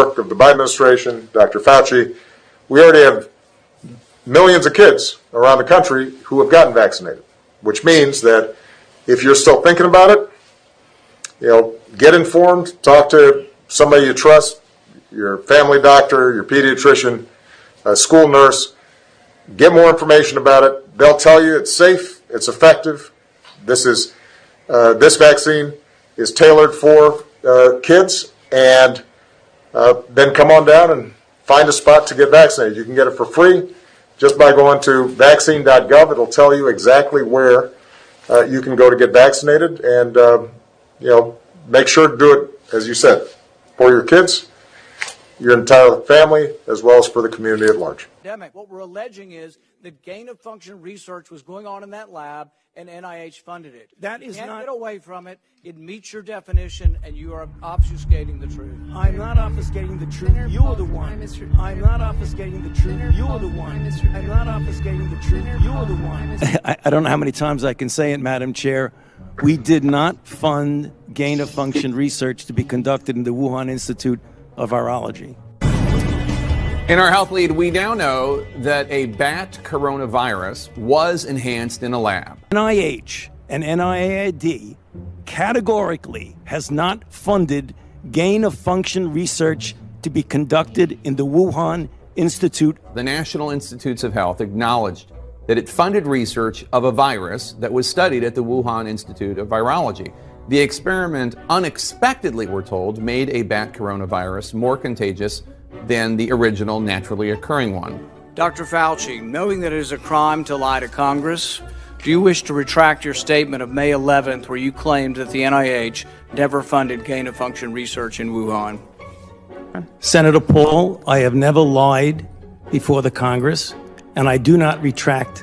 work of the Biden administration, Dr. Fauci, we already have millions of kids around the country who have gotten vaccinated, which means that if you're still thinking about it, get informed, talk to somebody you trust, your family doctor, your pediatrician, a school nurse, get more information about it. They'll tell you it's safe, it's effective. This vaccine is tailored for kids, and then come on down and find a spot to get vaccinated. You can get it for free just by going to vaccine.gov. It'll tell you exactly where you can go to get vaccinated, and make sure to do it, as you said, for your kids, your entire family, as well as for the community at large. What we're alleging is that gain-of-function research was going on in that lab, and NIH funded it. That is not. Get away from it. It meets your definition, and you are obfuscating the truth. I'm not obfuscating the truth. You are the one. I'm not obfuscating the truth. You are the one. I'm not obfuscating the truth. You are the one. I don't know how many times I can say it, Madam Chair. We did not fund gain-of-function research to be conducted in the Wuhan Institute of Virology. In our health lead, we now know that a bat coronavirus was enhanced in a lab. NIH and NIAID categorically has not funded gain-of-function research to be conducted in the Wuhan Institute. The National Institutes of Health acknowledged that it funded research of a virus that was studied at the Wuhan Institute of Virology. The experiment unexpectedly, we're told, made a bat coronavirus more contagious than the original naturally occurring one. Dr. Fauci, knowing that it is a crime to lie to Congress, do you wish to retract your statement of May 11th where you claimed that the NIH never funded gain-of-function research in Wuhan? Senator Paul, I have never lied before the Congress, and I do not retract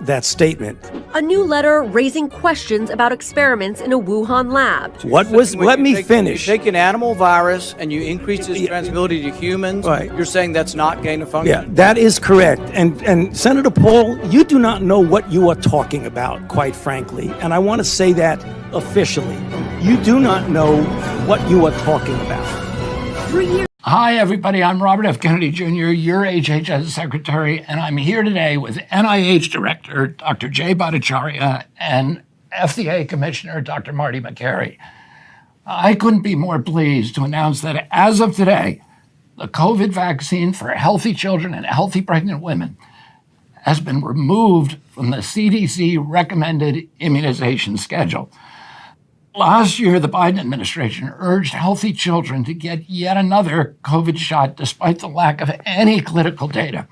that statement. A new letter raising questions about experiments in a Wuhan lab. Let me finish. You take an animal virus and you increase its transmissibility to humans. Right. You're saying that's not gain of function? Yeah, that is correct. And Senator Paul, you do not know what you are talking about, quite frankly. And I want to say that officially. You do not know what you are talking about. 3 years. Hi, everybody. I'm Robert F. Kennedy Jr., your HHS Secretary, and I'm here today with NIH Director Dr. Jay Bhattacharya and FDA Commissioner Dr. Marty Makary. I couldn't be more pleased to announce that as of today, the COVID vaccine for healthy children and healthy pregnant women has been removed from the CDC recommended immunization schedule. Last year, the Biden administration urged healthy children to get yet another COVID shot despite the lack of any clinical data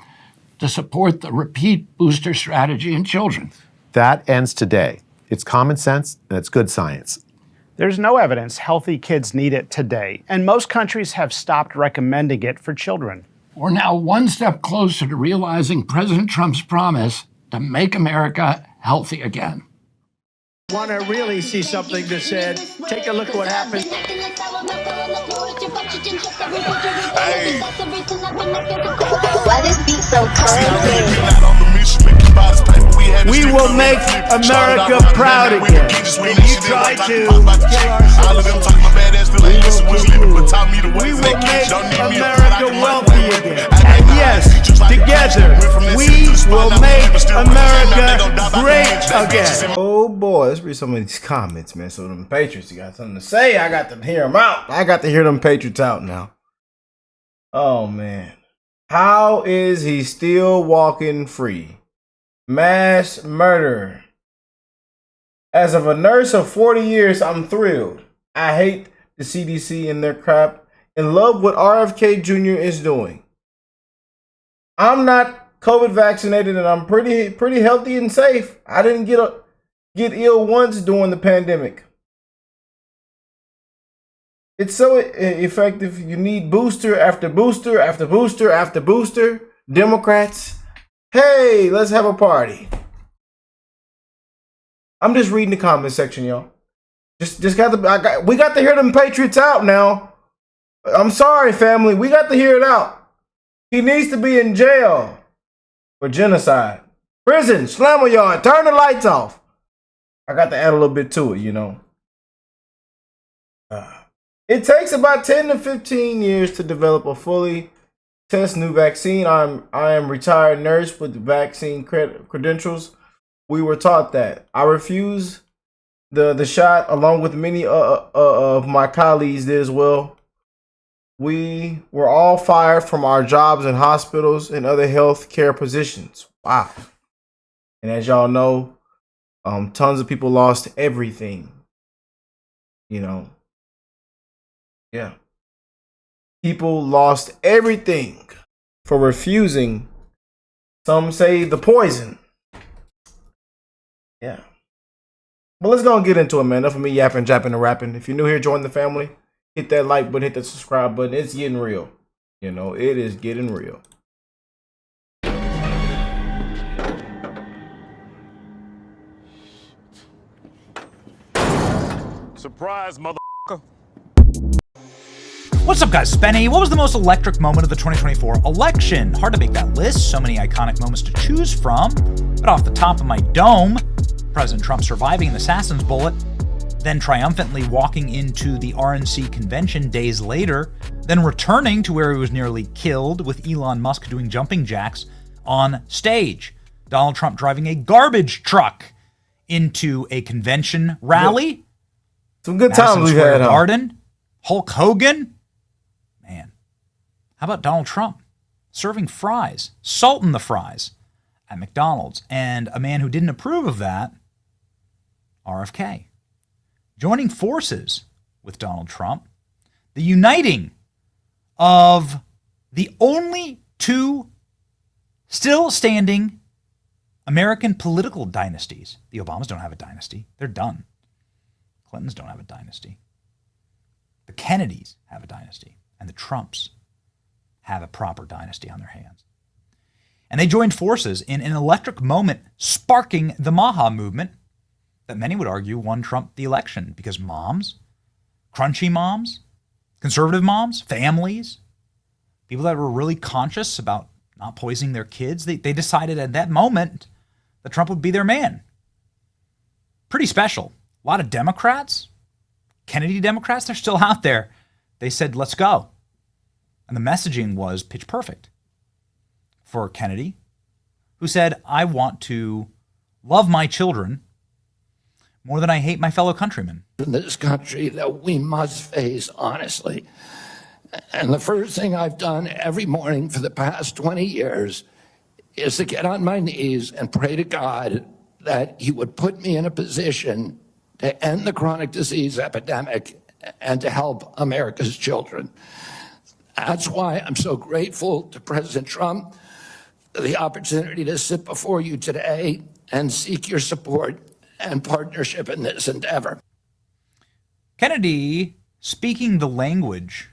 to support the repeat booster strategy in children. That ends today. It's common sense and it's good science. There's no evidence healthy kids need it today, and most countries have stopped recommending it for children. We're now one step closer to realizing President Trump's promise to make America healthy again. Want to really see something that said, take a look at what happened. Hey. Why this beat so crazy? We will make America proud again. And you try to we will make America wealthy again. And yes, together, we will make America great again. Oh boy, let's read some of these comments, man. So them Patriots, you got something to say? I got to hear them out. I got to hear them Patriots out now. Oh man. How is he still walking free? Mass murder. As of a nurse of 40 years, I'm thrilled. I hate the CDC and their crap and love what RFK Jr. is doing. I'm not COVID vaccinated and I'm pretty healthy and safe. I didn't get ill once during the pandemic. It's so effective. You need booster after booster after booster after booster. Democrats, hey, let's have a party. I'm just reading the comment section, y'all. We got to hear them Patriots out now. I'm sorry, family. We got to hear it out. He needs to be in jail for genocide. Prison, slammer yard, turn the lights off. I got to add a little bit to it, you know. It takes about 10 to 15 years to develop a fully test new vaccine. I am retired nurse with vaccine credentials. We were taught that. I refuse the shot, along with many of my colleagues did as well. We were all fired from our jobs in hospitals and other healthcare positions. Wow. And as y'all know, tons of people lost everything. You know. Yeah. People lost everything for refusing, some say, the poison. Yeah. But let's go and get into it, man. Enough of me yapping, japping, and rapping. If you're new here, join the family. Hit that like button, hit that subscribe button. It's getting real. You know, it is getting real. Surprise, motherfucker. What's up, guys? It's Benny. What was the most electric moment of the 2024 election? Hard to make that list. So many iconic moments to choose from. But off the top of my dome, President Trump surviving an assassin's bullet, then triumphantly walking into the RNC convention days later, then returning to where he was nearly killed with Elon Musk doing jumping jacks on stage. Donald Trump driving a garbage truck into a convention rally. Some good times we've had, Garden, Hulk Hogan. Man, how about Donald Trump serving fries, salt in the fries at McDonald's? And a man who didn't approve of that, RFK, joining forces with Donald Trump, the uniting of the only two still standing American political dynasties. The Obamas don't have a dynasty. They're done. Clintons don't have a dynasty. The Kennedys have a dynasty. And the Trumps have a proper dynasty on their hands. And they joined forces in an electric moment, sparking the Maha movement that many would argue won Trump the election, because moms, crunchy moms, conservative moms, families, people that were really conscious about not poisoning their kids, they decided at that moment that Trump would be their man. Pretty special. A lot of Democrats, Kennedy Democrats, they're still out there. They said, let's go. And the messaging was pitch perfect for Kennedy, who said, I want to love my children more than I hate my fellow countrymen. In this country that we must face honestly. And the first thing I've done every morning for the past 20 years is to get on my knees and pray to God that he would put me in a position to end the chronic disease epidemic and to help America's children. That's why I'm so grateful to President Trump for the opportunity to sit before you today and seek your support and partnership in this endeavor. Kennedy speaking the language,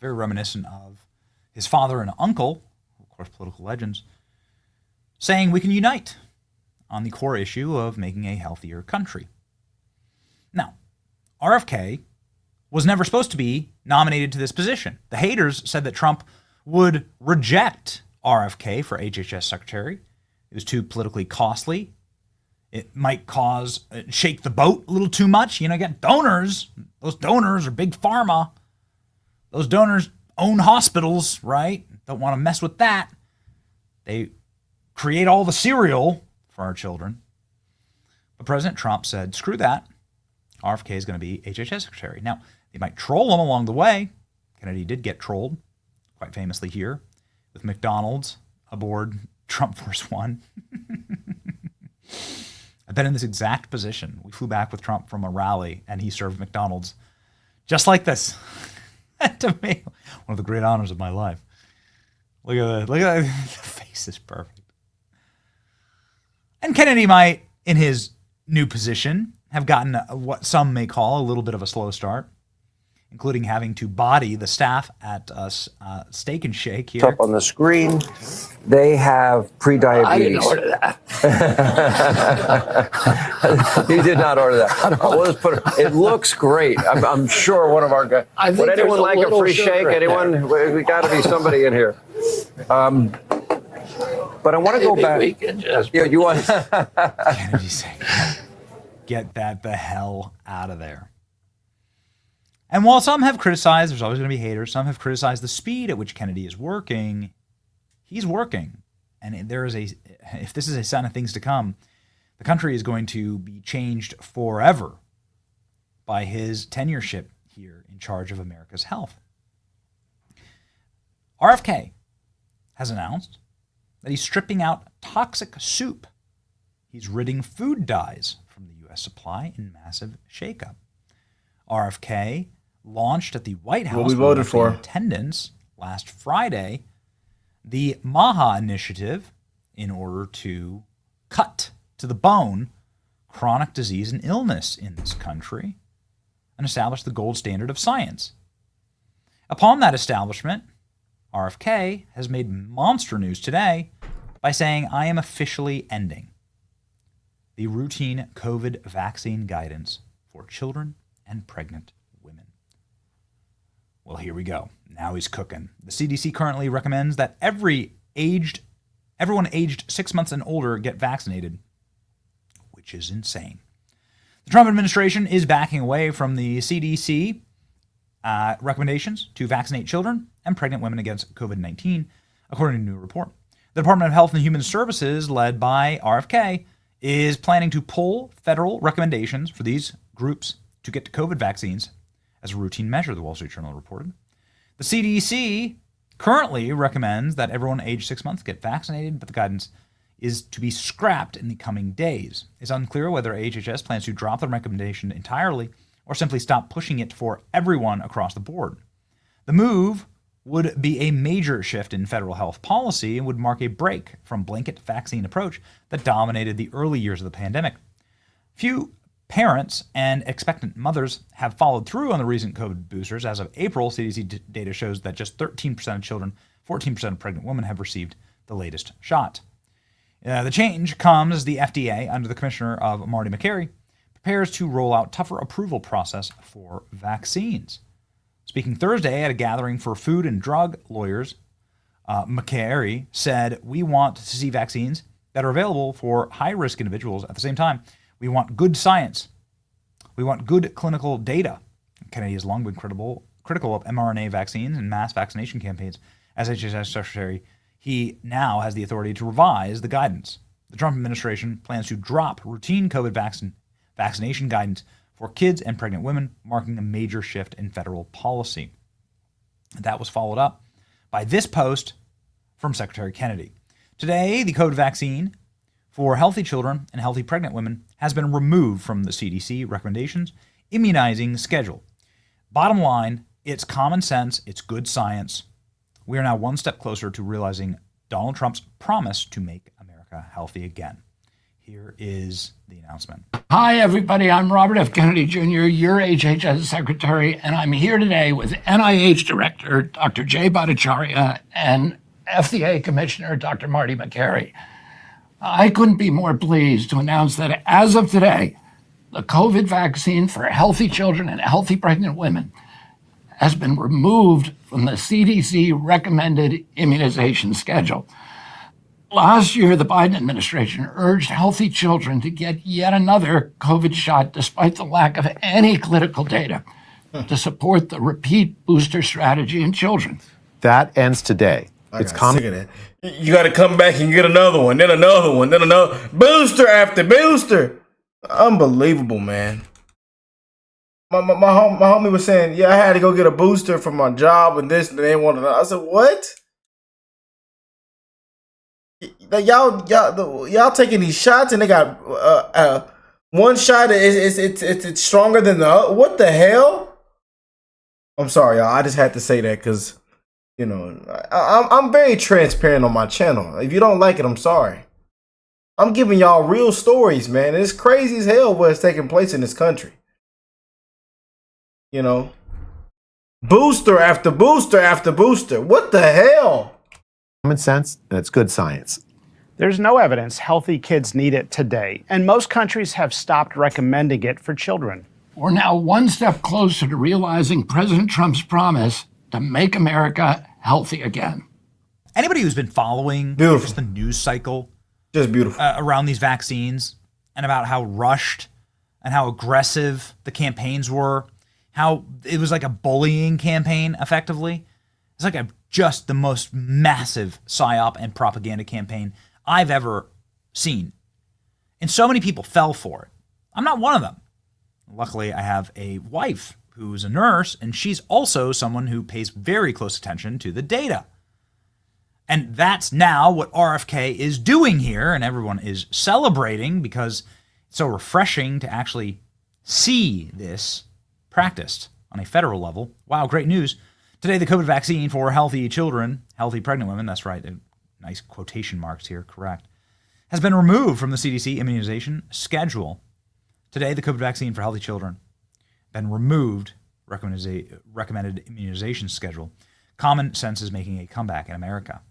very reminiscent of his father and uncle, of course, political legends, saying we can unite on the core issue of making a healthier country. Now, RFK was never supposed to be nominated to this position. The haters said that Trump would reject RFK for HHS secretary. It was too politically costly. It might shake the boat a little too much. You know, get donors. Those donors are big pharma. Those donors own hospitals, right? Don't want to mess with that. They create all the cereal for our children. But President Trump said, screw that. RFK is going to be HHS secretary. Now, they might troll him along the way. Kennedy did get trolled, quite famously here, with McDonald's aboard Trump Force One. I've been in this exact position. We flew back with Trump from a rally, and he served McDonald's just like this. To me, one of the great honors of my life. Look at that. Look at that. The face is perfect. And Kennedy might, in his new position, have gotten what some may call a little bit of a slow start, including having to body the staff at Steak and Shake here. Up on the screen, they have pre-diabetes. I didn't order that. You did not order that. We'll just put it looks great. I'm sure one of our guys. Would anyone like a free shake? Anyone? We got to be somebody in here. But I want to go back. We can just You want? Kennedy saying, get that the hell out of there. And while some have criticized, there's always going to be haters, some have criticized the speed at which Kennedy is working, he's working. And if this is a sign of things to come, the country is going to be changed forever by his tenureship here in charge of America's health. RFK has announced that he's stripping out toxic soup. He's ridding food dyes from the U.S. supply in massive shakeup. RFK launched at the White House what we voted for in attendance last Friday the MAHA initiative in order to cut to the bone chronic disease and illness in this country and establish the gold standard of science. Upon that establishment, RFK has made monster news today by saying, I am officially ending the routine COVID vaccine guidance for children and pregnant women. Well, here we go. Now he's cooking. The CDC currently recommends that everyone aged 6 months and older get vaccinated, which is insane. The Trump administration is backing away from the CDC recommendations to vaccinate children and pregnant women against COVID-19, according to a new report. The Department of Health and Human Services, led by RFK, is planning to pull federal recommendations for these groups to get to COVID vaccines as a routine measure, the Wall Street Journal reported. The CDC currently recommends that everyone aged 6 months get vaccinated, but the guidance is to be scrapped in the coming days. It's unclear whether HHS plans to drop the recommendation entirely or simply stop pushing it for everyone across the board. The move would be a major shift in federal health policy and would mark a break from blanket vaccine approach that dominated the early years of the pandemic. Few parents and expectant mothers have followed through on the recent COVID boosters. As of April, CDC data shows that just 13% of children, 14% of pregnant women have received the latest shot. The change comes as the FDA, under the commissioner of Marty Makary, prepares to roll out tougher approval process for vaccines. Speaking Thursday at a gathering for food and drug lawyers, Makary said, we want to see vaccines that are available for high-risk individuals. At the same time, we want good science. We want good clinical data. Kennedy has long been critical of mRNA vaccines and mass vaccination campaigns. As HHS Secretary, he now has the authority to revise the guidance. The Trump administration plans to drop routine COVID vaccination guidance for kids and pregnant women, marking a major shift in federal policy. That was followed up by this post from Secretary Kennedy. Today, the COVID vaccine for healthy children and healthy pregnant women has been removed from the CDC recommendations immunizing schedule. Bottom line, it's common sense, it's good science. We are now one step closer to realizing Donald Trump's promise to make America healthy again. Here is the announcement. Hi, everybody. I'm Robert F. Kennedy Jr., your HHS Secretary, and I'm here today with NIH Director Dr. Jay Bhattacharya and FDA Commissioner Dr. Marty Makary. I couldn't be more pleased to announce that as of today, the COVID vaccine for healthy children and healthy pregnant women has been removed from the CDC recommended immunization schedule. Last year, the Biden administration urged healthy children to get yet another COVID shot despite the lack of any clinical data to support the repeat booster strategy in children. That ends today. It's common. Sick of that. You got to come back and get another one, then another one, then another booster after booster. Unbelievable, man. My homie was saying, yeah, I had to go get a booster for my job and this and they wanted to. I said, what? Y'all taking these shots and they got one shot it's stronger than the other. What the hell? I'm sorry, y'all. I just had to say that because, you know, I'm very transparent on my channel. If you don't like it, I'm sorry. I'm giving y'all real stories, man. It's crazy as hell what's taking place in this country. You know, booster after booster after booster. What the hell? Common sense, and it's good science. There's no evidence healthy kids need it today, and most countries have stopped recommending it for children. We're now one step closer to realizing President Trump's promise to make America healthy again. Anybody who's been following just the news cycle just beautiful around these vaccines and about how rushed and how aggressive the campaigns were, how it was like a bullying campaign, effectively. It's like just the most massive psyop and propaganda campaign I've ever seen. And so many people fell for it. I'm not one of them. Luckily, I have a wife who's a nurse, and she's also someone who pays very close attention to the data. And that's now what RFK is doing here, and everyone is celebrating because it's so refreshing to actually see this practiced on a federal level. Wow, great news. Today, the COVID vaccine for healthy children, healthy pregnant women, that's right, nice quotation marks here, correct, has been removed from the CDC immunization schedule. Today, the COVID vaccine for healthy children been removed, recommended immunization schedule. Common sense is making a comeback in America.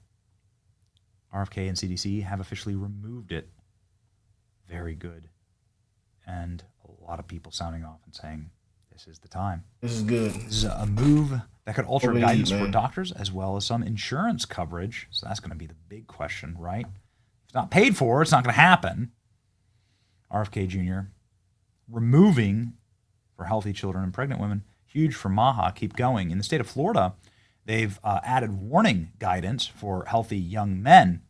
RFK and CDC have officially removed it. Very good. And a lot of people sounding off and saying, this is the time. This is good. This is a move that could alter guidance for doctors as well as some insurance coverage. So that's going to be the big question, right? If it's not paid for, it's not going to happen. RFK Jr. removing for healthy children and pregnant women. Huge for Maha. Keep going. In the state of Florida, they've added warning guidance for healthy young men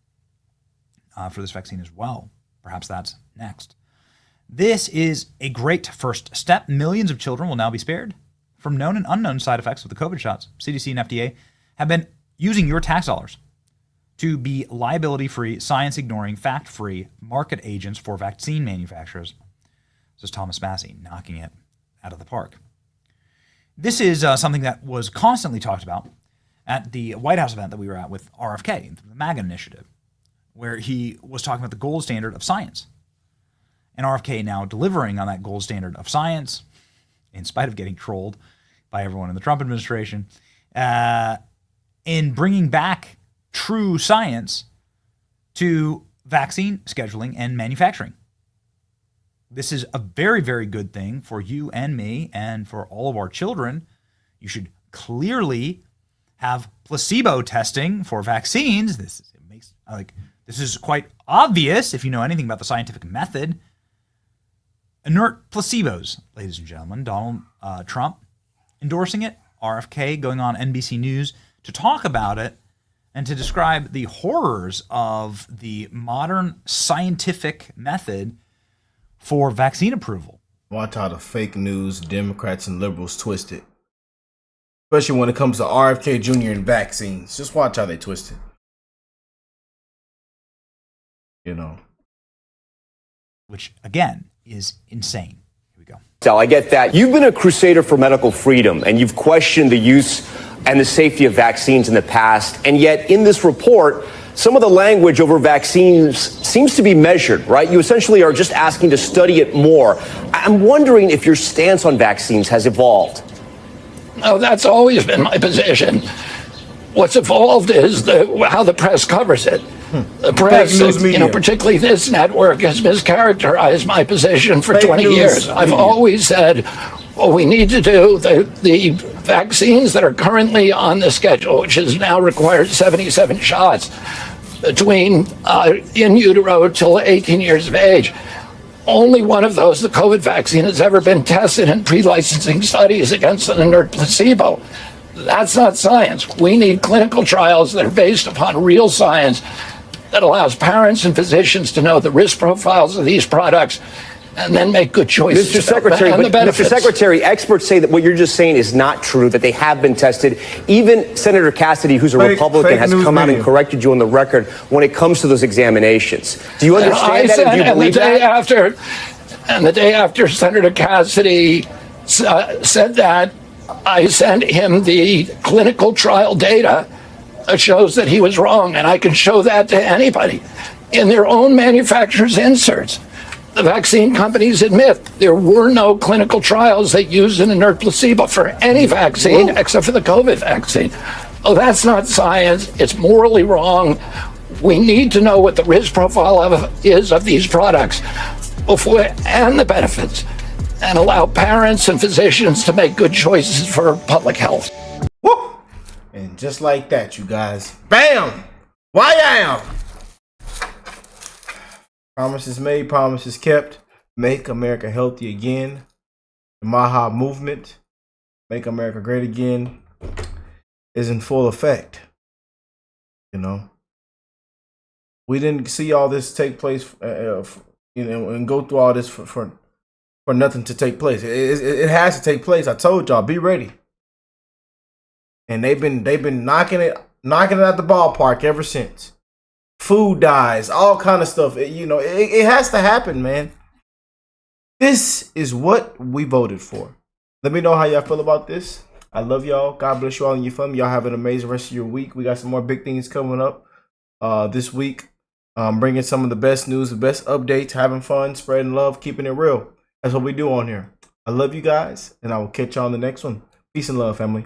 for this vaccine as well. Perhaps that's next. This is a great first step. Millions of children will now be spared from known and unknown side effects of the COVID shots. CDC and FDA have been using your tax dollars to be liability-free, science-ignoring, fact-free market agents for vaccine manufacturers. This is Thomas Massey knocking it out of the park. This is something that was constantly talked about at the White House event that we were at with RFK, the MAGA initiative, where he was talking about the gold standard of science. And RFK now delivering on that gold standard of science, in spite of getting trolled by everyone in the Trump administration, in bringing back true science to vaccine scheduling and manufacturing. This is a very, very good thing for you and me and for all of our children. You should clearly have placebo testing for vaccines. This is quite obvious if you know anything about the scientific method. Inert placebos, ladies and gentlemen. Donald Trump endorsing it. RFK going on NBC News to talk about it and to describe the horrors of the modern scientific method for vaccine approval. Watch how the fake news Democrats and liberals twist it. Especially when it comes to RFK Jr. and vaccines. Just watch how they twist it. You know. Which, again, is insane. Here we go. So I get that. You've been a crusader for medical freedom, and you've questioned the use and the safety of vaccines in the past. And yet, in this report, some of the language over vaccines seems to be measured, right? You essentially are just asking to study it more. I'm wondering if your stance on vaccines has evolved. No, that's always been my position. What's evolved is how the press covers it. The press, particularly this network, has mischaracterized my position for 20 years. I've always said what we need to do, the vaccines that are currently on the schedule, which has now required 77 shots between in utero till 18 years of age. Only one of those, the COVID vaccine, has ever been tested in pre-licensing studies against an inert placebo. That's not science. We need clinical trials that are based upon real science that allows parents and physicians to know the risk profiles of these products and then make good choices. Mr. Secretary, experts say that what you're just saying is not true, that they have been tested. Even Senator Cassidy, who's a Republican, has come out and corrected you on the record when it comes to those examinations. Do you understand that? And do you believe that? And the day after Senator Cassidy said that, I sent him the clinical trial data that shows that he was wrong, and I can show that to anybody. In their own manufacturer's inserts, the vaccine companies admit there were no clinical trials that used an inert placebo for any vaccine except for the COVID vaccine. Oh, that's not science. It's morally wrong. We need to know what the risk profile is of these products and the benefits, and allow parents and physicians to make good choices for public health. Woo! And just like that, you guys, bam! Wham! Promises made, promises kept. Make America healthy again. The Maha movement. Make America Great Again is in full effect. You know, we didn't see all this take place, and go through all this for nothing to take place. It has to take place. I told y'all, be ready. And they've been knocking it out the ballpark ever since. Food dies, all kind of stuff. It has to happen, man. This is what we voted for. Let me know how y'all feel about this. I love y'all. God bless you all and your family. Y'all have an amazing rest of your week. We got some more big things coming up this week. Bringing some of the best news, the best updates, having fun, spreading love, keeping it real. That's what we do on here. I love you guys, and I will catch you on the next one. Peace and love, family.